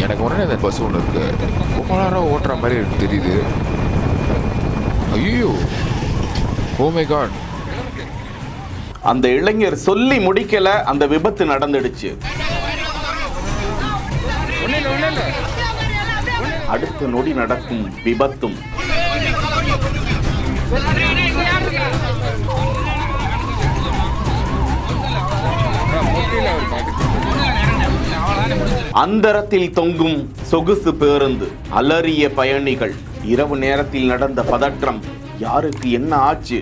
எனக்கு உடனே அந்த பஸ் ஒன்று இருக்குது, ரொம்ப நேரம் ஓட்டுற மாதிரி எனக்கு தெரியுது. ஐயோ, ஓ மை காட். அந்த இளைஞர் சொல்லி முடிக்கல, அந்த விபத்து நடந்துடுச்சு. அடுத்த நொடி நடக்கும் விபத்தும். அந்தரத்தில் தொங்கும் சொகுசு பேருந்து, அலறிய பயணிகள். இரவு நேரத்தில் நடந்த பதற்றம். யாருக்கு என்ன ஆச்சு?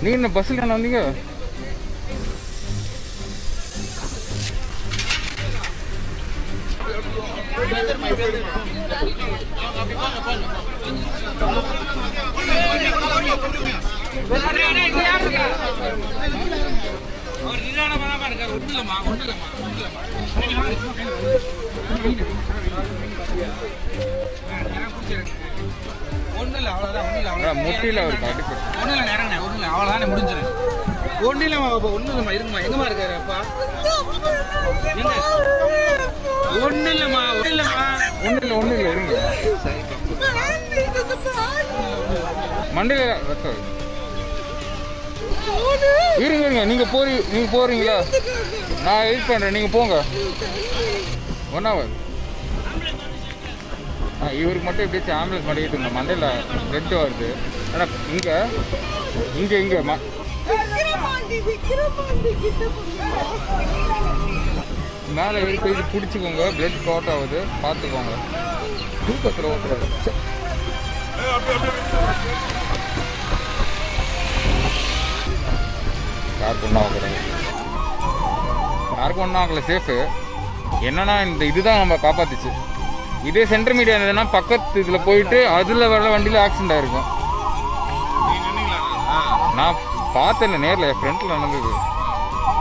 நீ என்ன பஸ்ஸில் என்ன வந்தீங்க? முட்டியில் ஒரு அவ்வளோதானே முடிஞ்சிரு. ஒன்றும் இல்லைம்மா இருக்குமா, எங்கம்மா இருக்காரு அப்பா? ஒன்றும் இல்லைம்மா, ஒன்றும் இல்லை இருங்க. மண்டையில் ரத்தம் இருங்க. நீங்கள் போகிறீங்களா? நான் வெயிட் பண்ணுறேன், நீங்கள் போங்க. 1 hour. இவருக்கு மட்டும் எப்படியாச்சும் ஆம்புலன்ஸ் மாட்டிக்கிட்டு இருந்தோம். மண்டையில் ரெட்டு வருது. ஆனால் இங்கே மேலே ஏறி போய் பிடிச்சிக்கோங்க. பிளட் க்ளாட் ஆகுது, பார்த்துக்கோங்க. தூக்கத்தில் ஓட்டுறாரு. யாருக்கு ஒன்றும் ஆகலை, சேஃபு. என்னன்னா இந்த இதுதான் நம்ம காப்பாத்துச்சு. இதே சென்டர் மீடியா இருந்ததுன்னா பக்கத்து இதில் போயிட்டு அதில் வர வண்டியில் ஆக்சிடென்ட் ஆகிருக்கும். நான் பார்த்தேன் நேரில், ஃப்ரண்ட்டில் நடந்தது.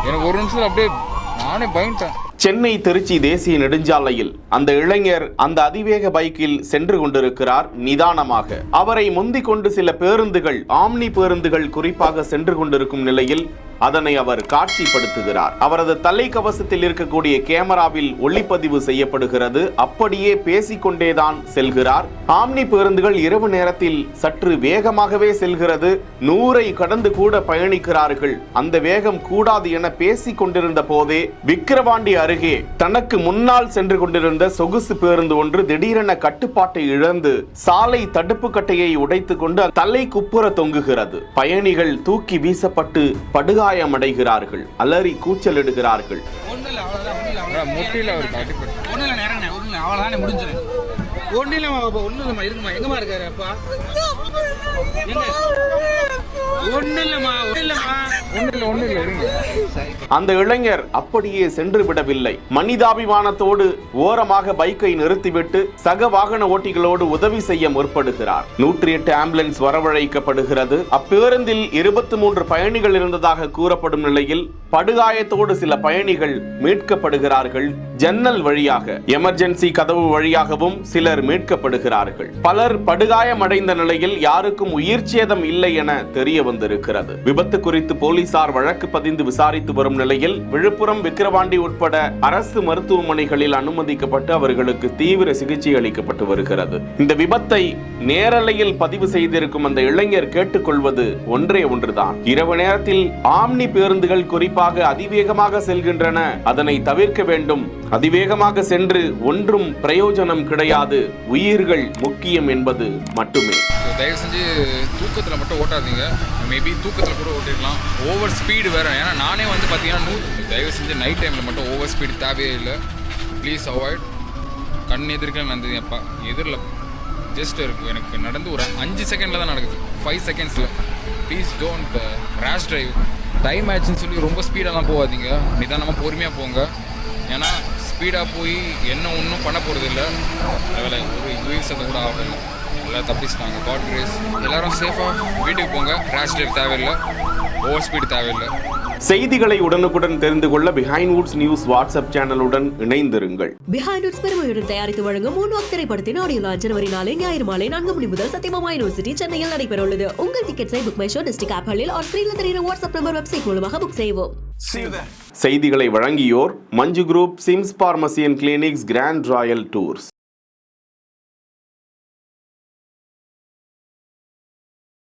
எனக்கு ஒரு நிமிஷத்தில் அப்படியே நானே பயந்துட்டேன். சென்னை திருச்சி தேசிய நெடுஞ்சாலையில் அந்த இளைஞர் அந்த அதிவேக பைக்கில் சென்று கொண்டிருக்கிறார். நிதானமாக அவரை முந்திக் கொண்டு சில பேருந்துகள், ஆம்னி பேருந்துகள் குறிப்பாக சென்று கொண்டிருக்கும் நிலையில் அதனை அவர் காட்சிப்படுத்துகிறார். அவரது தலைக்கவசத்தில் இருக்கக்கூடிய கேமராவில் ஒளிப்பதிவு செய்யப்படுகிறது. அப்படியே பேசிக்கொண்டேதான் செல்கிறார். ஆம்னி பேருந்துகள் இரவு நேரத்தில் சற்று வேகமாகவே செல்கிறது. 100ஐ கடந்து கூட பயணிக்கிறார்கள். அந்த வேகம் கூடாது என பேசிக் கொண்டிருந்த போதே விக்கிரவாண்டி அருகே தனக்கு முன்னால் சென்று கொண்டிருந்த சொகுசு பேருந்து ஒன்று திடீரென கட்டுப்பாட்டை இழந்து சாலை தடுப்பு கட்டையை உடைத்துக் கொண்டு தலை குப்புற தொங்குகிறது. பயணிகள் தூக்கி வீசப்பட்டு படுகாயமடைகிறார்கள், அலறி கூச்சலிடுகிறார்கள். அந்த இளைஞர் அப்படியே சென்று விடவில்லை. மனிதாபிமானத்தோடு ஓரமாக பைக்கை நிறுத்திவிட்டு சக வாகன ஓட்டிகளோடு உதவி செய்ய முற்படுகிறார். 108 ஆம்புலன்ஸ் வரவழைக்கப்படுகிறது. அப்பேருந்தில் 23 பயணிகள் இருந்ததாக கூறப்படும் நிலையில் படுகாயத்தோடு சில பயணிகள் மீட்கப்படுகிறார்கள். ஜன்னல் வழியாக, எமர்ஜென்சி கதவு வழியாகவும் சிலர் மீட்கப்படுகிறார்கள். பலர் படுகாயமடைந்த நிலையில் யாருக்கும் உயிர் சேதம் இல்லை என தெரிய வந்திருக்கிறது. விபத்து குறித்து போலீசார் வழக்கு பதிந்து விசாரித்து வரும் நிலையில் விழுப்புரம், விக்கிரவாண்டி உட்பட அரசு மருத்துவமனைகளில் அனுமதிக்கப்பட்டு அவர்களுக்கு தீவிர சிகிச்சை அளிக்கப்பட்டு வருகிறது. இந்த விபத்தை நேரலையில் பதிவு செய்திருக்கும் அந்த இளைஞர் கேட்டுக்கொள்வது ஒன்றே ஒன்றுதான். இரவு நேரத்தில் ஆம்னி பேருந்துகள் குறிப்பாக அதிவேகமாக செல்கின்றன, அதனை தவிர்க்க வேண்டும். அதிவேகமாக சென்று ஒன்றும் பிரயோஜனம் கிடையாது, உயிர்கள் முக்கியம் என்பது மட்டுமே. தயவு செஞ்சு தூக்கத்தில் மட்டும் ஓட்டாதீங்க. மேபி தூக்கத்தில் கூட ஓட்டிடலாம். ஓவர் ஸ்பீடு வேறு. ஏன்னா நானே வந்து பார்த்தீங்கன்னா தயவு செஞ்சு நைட் டைமில் மட்டும் ஓவர் ஸ்பீடு தேவையே இல்லை. Please avoid. கண் எதிர்க்க வந்தது அப்பா எதிரில் ஜஸ்ட் இருக்குது. எனக்கு நடந்து ஒரு 5 செகண்டில் தான் நடக்குது, 5 செகண்ட்ஸில். Please don't rash drive. Time ஆச்சுன்னு சொல்லி ரொம்ப ஸ்பீடாலாம் போகாதீங்க. நிதானமாக பொறுமையாக போங்க. ஏன்னா ஸ்பீடாக போய் என்ன ஒன்றும் பண்ண போகிறது இல்லை. ஒரு உயிர் சத்தம் கூட ஆகலை. எல்லாம் தப்பிச்சிட்டாங்க. God grace. எல்லாரும் சேஃபாக வீட்டுக்கு போங்க. ரேஷ் டிரைவ் தேவையில்லை, ஓவர் ஸ்பீடு தேவையில்லை. செய்திகளை உடனுக்குடன் தெரிந்து கொள்ள பிஹைண்ட் வுட்ஸ் நியூஸ் வாட்ஸ்அப் சேனலுடன் இணைந்திருங்கள். பிஹைண்ட் வுட்ஸ் பெருமையுடன் தயாரித்து வழங்கும் மூன்வாக் திரைப்படத்தின் ஆடியோ லான்ச் ஜனவரி 4 ஞாயிறு மாலை 4 மணி முதல் சத்தியபாமா யூனிவர்சிட்டி சென்னையில் நடைபெற உள்ளது. உங்கள் டிக்கெட்ஸை புக் மை ஷோ டிஸ்ட்ரிக்ட் ஆப்களில் ஸ்கிரீனில் தெரிகிற வாட்ஸ்அப் நம்பர் வெப்சைட் மூலமாக புக் செய்வோம். செய்திகளை வழங்கியோர் Manju Group, SIMS Pharmacy and Clinics, Grand Royal tours.